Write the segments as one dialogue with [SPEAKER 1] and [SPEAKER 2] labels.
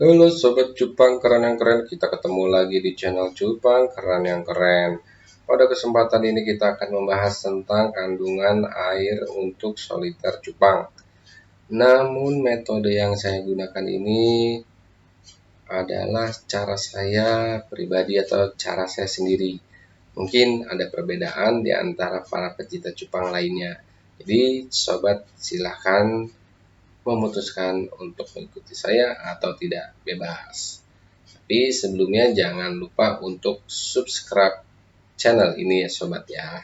[SPEAKER 1] Halo Sobat Cupang keren yang keren, kita ketemu lagi di channel Cupang keren yang keren. Pada kesempatan ini kita akan membahas tentang kandungan air untuk soliter cupang. Namun metode yang saya gunakan ini adalah cara saya pribadi atau cara saya sendiri. Mungkin ada perbedaan di antara para pecinta cupang lainnya. Jadi sobat silahkan memutuskan untuk mengikuti saya atau tidak, bebas. Tapi sebelumnya jangan lupa untuk subscribe channel ini ya sobat ya.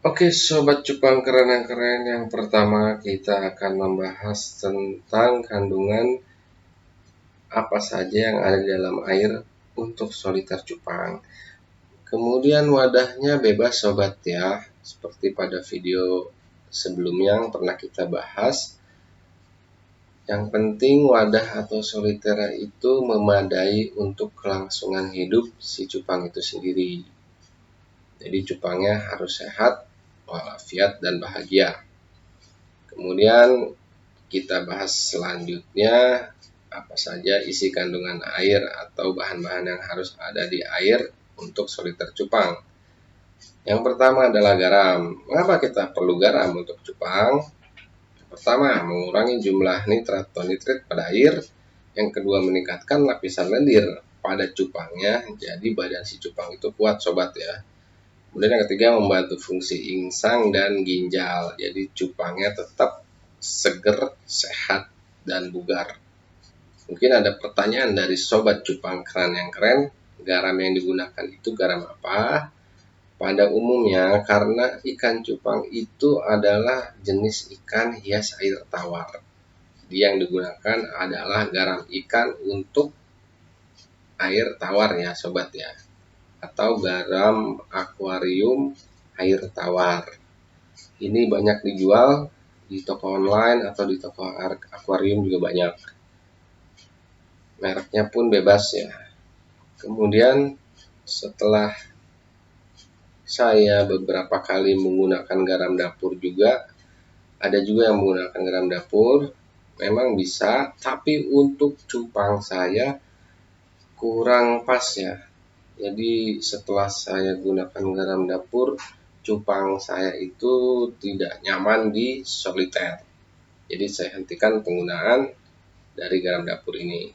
[SPEAKER 1] Oke sobat cupang keren yang keren, yang pertama kita akan membahas tentang kandungan apa saja yang ada di dalam air untuk soliter cupang. Kemudian wadahnya bebas sobat ya, seperti pada video sebelumnya yang pernah kita bahas. Yang penting wadah atau soliter itu memadai untuk kelangsungan hidup si cupang itu sendiri. Jadi cupangnya harus sehat, walafiat, dan bahagia. Kemudian kita bahas selanjutnya apa saja isi kandungan air atau bahan-bahan yang harus ada di air untuk soliter cupang. Yang pertama adalah garam. Mengapa kita perlu garam untuk cupang? Pertama, mengurangi jumlah nitrat atau nitrit pada air. Yang kedua, meningkatkan lapisan lendir pada cupangnya, jadi badan si cupang itu kuat sobat ya. Kemudian yang ketiga, membantu fungsi insang dan ginjal, jadi cupangnya tetap seger, sehat, dan bugar. Mungkin ada pertanyaan dari sobat cupang keren yang keren, garam yang digunakan itu garam apa? Pada umumnya, karena ikan cupang itu adalah jenis ikan hias air tawar. Jadi yang digunakan adalah garam ikan untuk air tawar ya sobat ya. Atau garam akuarium air tawar. Ini banyak dijual di toko online atau di toko akuarium juga banyak. Mereknya pun bebas ya. Kemudian setelah saya beberapa kali menggunakan garam dapur juga, ada juga yang menggunakan garam dapur, memang bisa, tapi untuk cupang saya kurang pas ya. Jadi setelah saya gunakan garam dapur, cupang saya itu tidak nyaman di soliter. Jadi saya hentikan penggunaan dari garam dapur ini.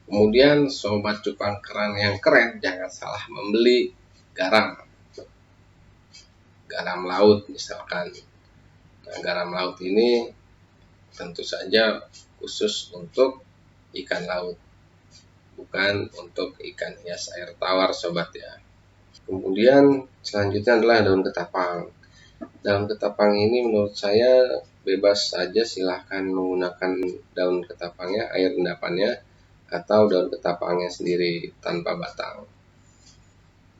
[SPEAKER 1] Kemudian sobat cupang keren yang keren, jangan salah membeli garam laut misalkan. Nah, garam laut ini tentu saja khusus untuk ikan laut, bukan untuk ikan hias air tawar sobat ya. Kemudian selanjutnya adalah daun ketapang. Daun ketapang ini menurut saya bebas saja, silahkan menggunakan daun ketapangnya, air endapannya, atau daun ketapangnya sendiri tanpa batang.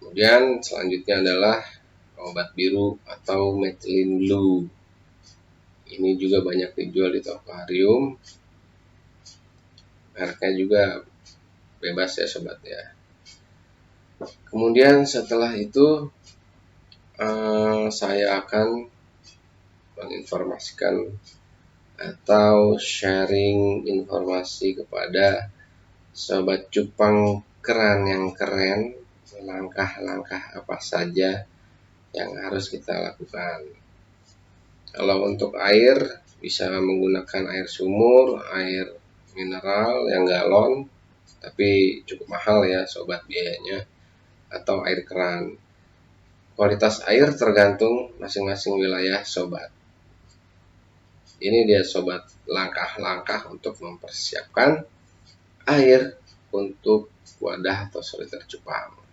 [SPEAKER 1] Kemudian selanjutnya adalah obat biru atau methylene blue. Ini juga banyak dijual di toko akuarium. Mereknya juga bebas ya sobat ya. Kemudian setelah itu saya akan menginformasikan atau sharing informasi kepada sobat cupang keren yang keren, langkah-langkah apa saja yang harus kita lakukan. Kalau untuk air, bisa menggunakan air sumur, air mineral yang galon, tapi cukup mahal ya sobat biayanya, atau air keran. Kualitas air tergantung masing-masing wilayah sobat. Ini dia sobat langkah-langkah untuk mempersiapkan air untuk wadah atau soliter cupang.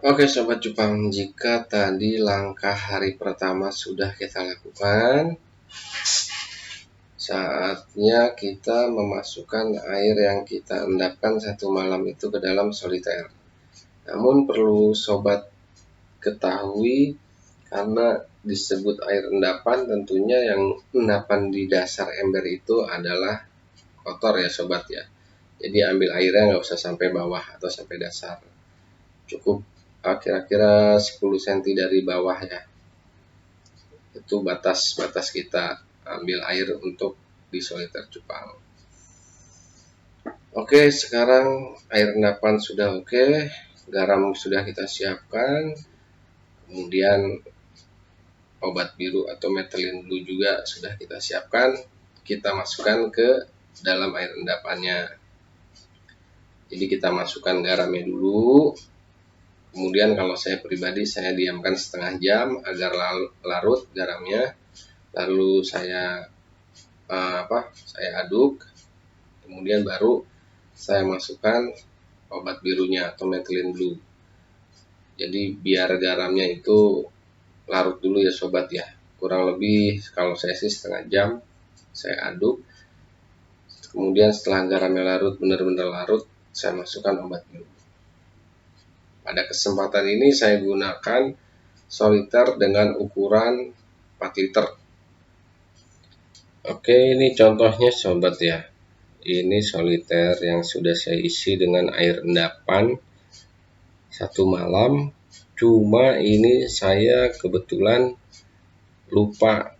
[SPEAKER 1] Oke sobat cupang, jika tadi langkah hari pertama sudah kita lakukan, saatnya kita memasukkan air yang kita endapkan satu malam itu ke dalam soliter. Namun perlu sobat ketahui, karena disebut air endapan, tentunya yang endapan di dasar ember itu adalah kotor ya sobat ya. Jadi ambil airnya nggak usah sampai bawah atau sampai dasar, cukup kira-kira 10 cm dari bawah ya. Itu batas-batas kita ambil air untuk di soliter cupang. Oke, sekarang air endapan sudah oke, garam sudah kita siapkan, kemudian obat biru atau methylen blue juga sudah kita siapkan. Kita masukkan ke dalam air endapannya. Jadi kita masukkan garamnya dulu, kemudian kalau saya pribadi saya diamkan setengah jam agar larut garamnya, lalu saya aduk, kemudian baru saya masukkan obat birunya atau methylen blue. Jadi biar garamnya itu larut dulu ya sobat ya, kurang lebih kalau saya sih setengah jam saya aduk, kemudian setelah garamnya larut, benar-benar larut, saya masukkan obat biru. Pada kesempatan ini saya gunakan soliter dengan ukuran 4 liter. Oke, ini contohnya sobat ya. Ini soliter yang sudah saya isi dengan air endapan 1 malam. Cuma ini saya kebetulan lupa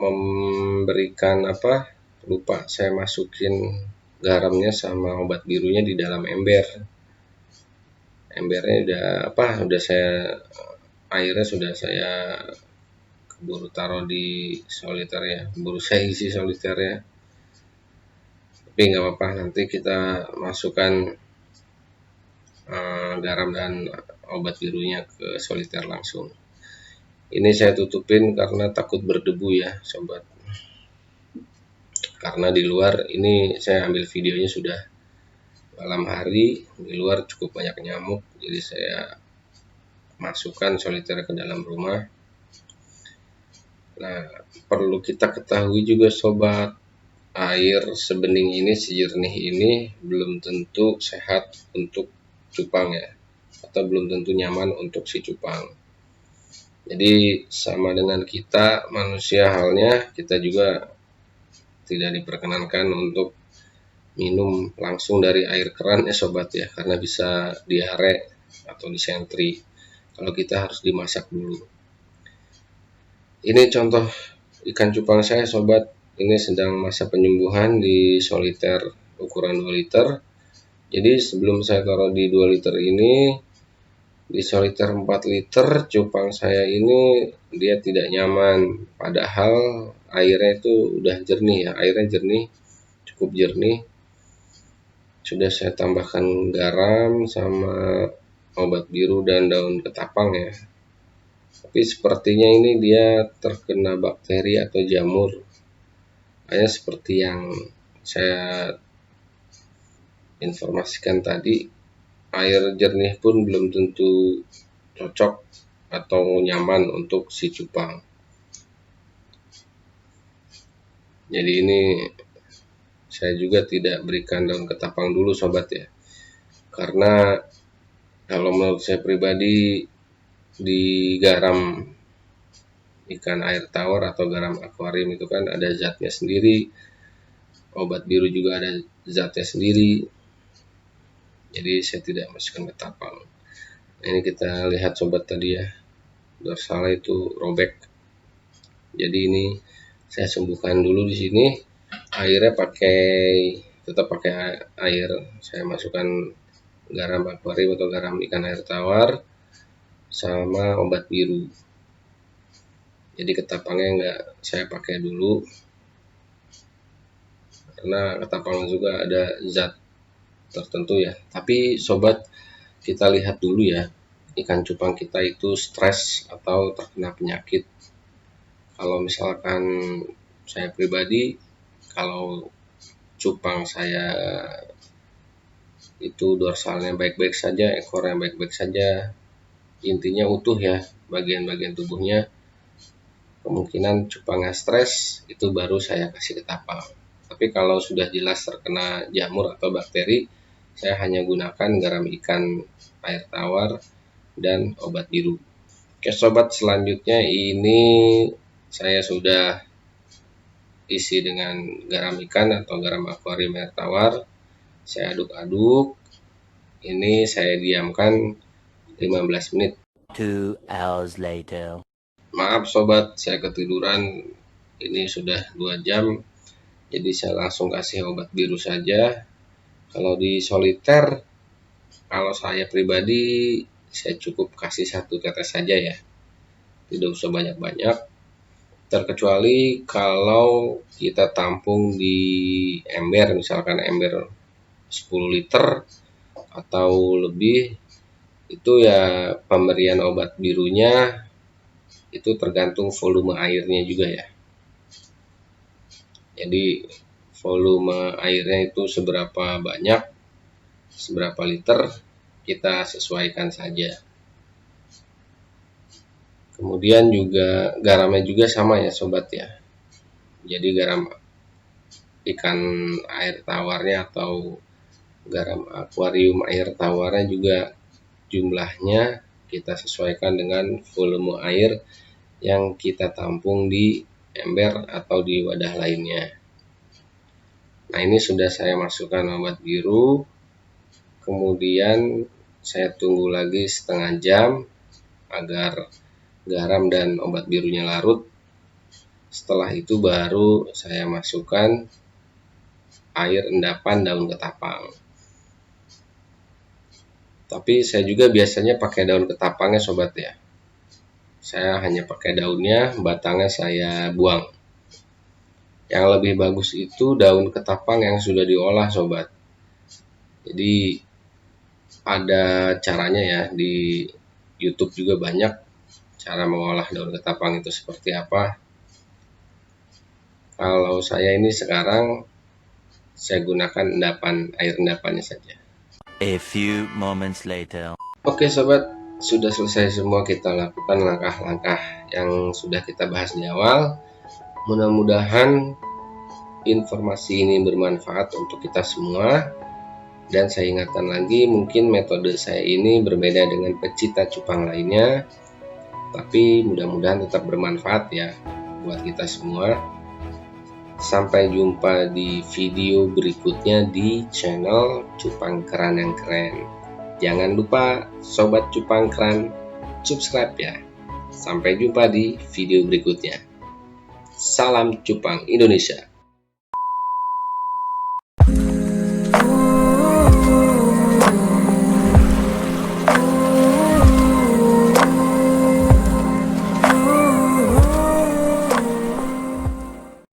[SPEAKER 1] lupa saya masukin garamnya sama obat birunya di dalam ember. Embernya airnya sudah saya keburu taruh di soliter ya, keburu saya isi soliternya. Tapi nggak apa-apa, nanti kita masukkan garam dan obat birunya ke soliter langsung. Ini saya tutupin karena takut berdebu ya sobat, karena di luar ini saya ambil videonya sudah malam hari, di luar cukup banyak nyamuk, jadi saya masukkan soliter ke dalam rumah. Nah, perlu kita ketahui juga sobat, air sebening ini, sejernih ini belum tentu sehat untuk cupang ya, atau belum tentu nyaman untuk si cupang. Jadi sama dengan kita manusia halnya, kita juga tidak diperkenankan untuk minum langsung dari air keran ya sobat ya, karena bisa diare atau disentri. Kalau kita harus dimasak dulu. Ini contoh ikan cupang saya sobat, ini sedang masa penyembuhan di soliter ukuran 2 liter. Jadi sebelum saya taruh di 2 liter ini, di soliter 4 liter cupang saya ini dia tidak nyaman, padahal airnya itu udah jernih ya, airnya jernih, cukup jernih. Sudah saya tambahkan garam sama obat biru dan daun ketapang ya, tapi sepertinya ini dia terkena bakteri atau jamur. Kayak seperti yang saya informasikan tadi, air jernih pun belum tentu cocok atau nyaman untuk si cupang. Jadi ini saya juga tidak berikan daun ketapang dulu sobat ya, karena kalau menurut saya pribadi di garam ikan air tawar atau garam akuarium itu kan ada zatnya sendiri, obat biru juga ada zatnya sendiri, jadi saya tidak masukkan ketapang. Nah, ini kita lihat sobat tadi ya, dorsalnya itu robek. Jadi ini saya sembuhkan dulu di sini, airnya tetap pakai air, saya masukkan garam akuarium atau garam ikan air tawar sama obat biru. Jadi ketapangnya nggak saya pakai dulu, karena ketapang juga ada zat tertentu ya. Tapi sobat, kita lihat dulu ya, ikan cupang kita itu stres atau terkena penyakit. Kalau misalkan saya pribadi, kalau cupang saya itu dorsalnya baik-baik saja, ekornya baik-baik saja, intinya utuh ya, bagian-bagian tubuhnya, kemungkinan cupangnya stres, itu baru saya kasih ketapang. Tapi kalau sudah jelas terkena jamur atau bakteri, saya hanya gunakan garam ikan air tawar dan obat biru. Oke sobat, selanjutnya ini saya sudah isi dengan garam ikan atau garam akuarium air tawar. Saya aduk-aduk. Ini saya diamkan 15 menit.
[SPEAKER 2] 2 hours later.
[SPEAKER 1] Maaf sobat, saya ketiduran. Ini sudah 2 jam. Jadi saya langsung kasih obat biru saja. Kalau di soliter, kalau saya pribadi, saya cukup kasih 1 tetes saja ya. Tidak usah banyak-banyak. Terkecuali kalau kita tampung di ember, misalkan ember 10 liter atau lebih, itu ya pemberian obat birunya itu tergantung volume airnya juga ya. Jadi volume airnya itu seberapa banyak, seberapa liter, kita sesuaikan saja. Kemudian juga garamnya juga sama ya sobat ya. Jadi garam ikan air tawarnya atau garam akuarium air tawarnya juga jumlahnya kita sesuaikan dengan volume air yang kita tampung di ember atau di wadah lainnya. Nah, ini sudah saya masukkan obat biru. Kemudian saya tunggu lagi setengah jam agar garam dan obat birunya larut. Setelah itu baru saya masukkan air endapan daun ketapang. Tapi saya juga biasanya pakai daun ketapangnya sobat ya. Saya hanya pakai daunnya, batangnya saya buang. Yang lebih bagus itu daun ketapang yang sudah diolah sobat. Jadi ada caranya ya, di YouTube juga banyak cara mengolah daun ketapang itu seperti apa. Kalau saya ini sekarang saya gunakan air endapannya saja.
[SPEAKER 2] A few moments later.
[SPEAKER 1] Oke sobat, sudah selesai semua kita lakukan langkah-langkah yang sudah kita bahas di awal. Mudah-mudahan informasi ini bermanfaat untuk kita semua. Dan saya ingatkan lagi, mungkin metode saya ini berbeda dengan pecinta cupang lainnya, tapi mudah-mudahan tetap bermanfaat ya buat kita semua. Sampai jumpa di video berikutnya di channel Cupang Keran yang Keren. Jangan lupa sobat Cupang Keran, subscribe ya. Sampai jumpa di video berikutnya. Salam Cupang Indonesia.